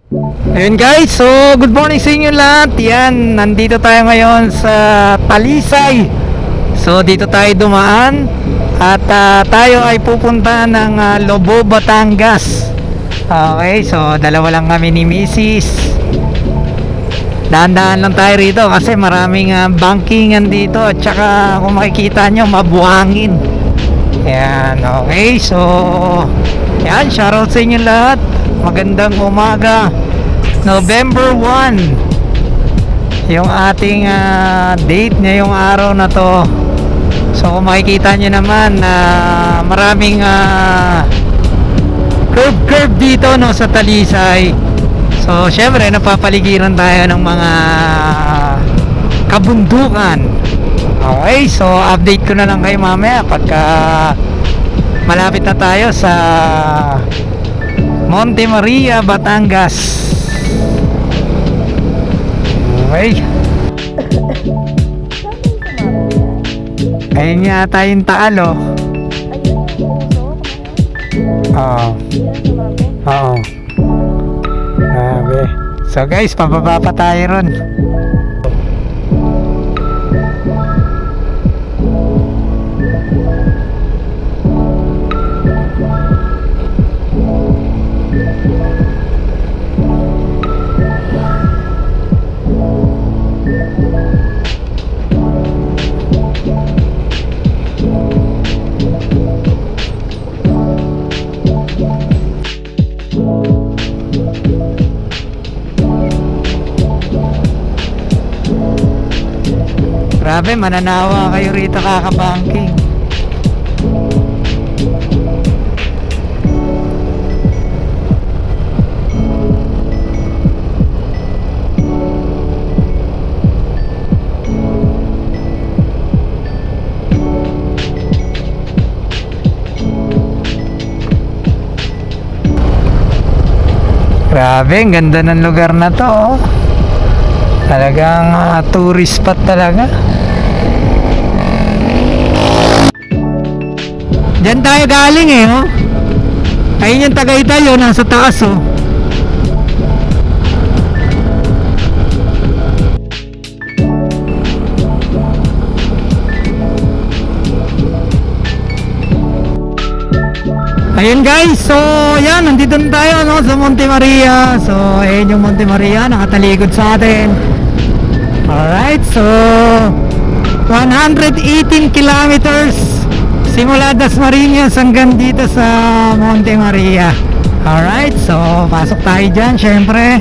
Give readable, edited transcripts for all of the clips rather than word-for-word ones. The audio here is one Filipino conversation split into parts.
Ayun guys, so good morning sa inyo lahat. Yan, nandito tayo ngayon sa Talisay. So dito tayo dumaan at tayo ay pupunta ng Lobo, Batangas. Okay, so dalawa lang kami ni Mrs. Dahan-dahan lang tayo rito kasi maraming bankingan dito. At saka kung makikita nyo, mabuhangin. Yan, okay, so yan, shoutout sa inyo lahat. Magandang umaga, November 1 yung ating date ngayong araw na to. So kung makikita nyo naman maraming curve dito, no, sa Talisay. So syempre napapaligiran tayo ng mga kabundukan. Okay, so update ko na lang kayo mamaya pagka malapit na tayo sa Monte Maria, Batangas. Okay. Ayun yata yung Taal, oh. Oo. Oo. Grabe. So guys, pababa pa tayo ron. Grabe, mananawa kayo rito, kakabanking. Grabe, ang ganda ng lugar na to, oh. Talagang tourist spot talaga. Diyan tayo galing eh, oh. Ayun yung Tagaytay, oh, nasa taas, oh. Ayun guys, so yan, nandito na tayo, no, sa Monte Maria. So ayun yung Monte Maria, nakatalikod sa atin. Alright, so 118 kilometers simula Dasmariñas hanggang dito sa Monte Maria. Alright, so pasok tayo dyan, syempre.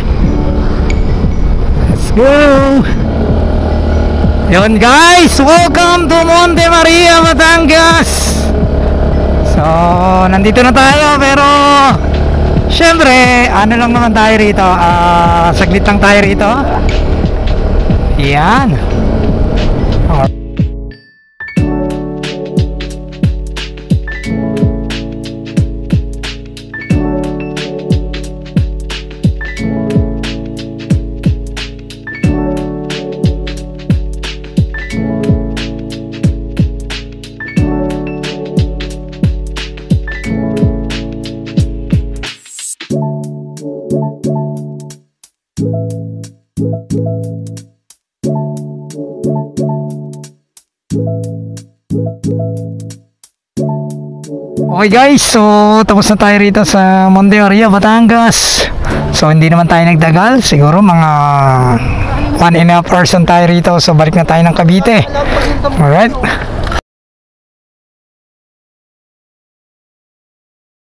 Let's go. Yun guys, welcome to Monte Maria, Batangas. So nandito na tayo, pero syempre ano lang naman tayo rito, saglit lang tayo rito. Yan. Okay guys, so tapos na tayo rito sa Monte Maria, Batangas. So hindi naman tayo nagtagal, siguro mga 1.5 hours tayo rito. So balik na tayo ng Cavite. Alright.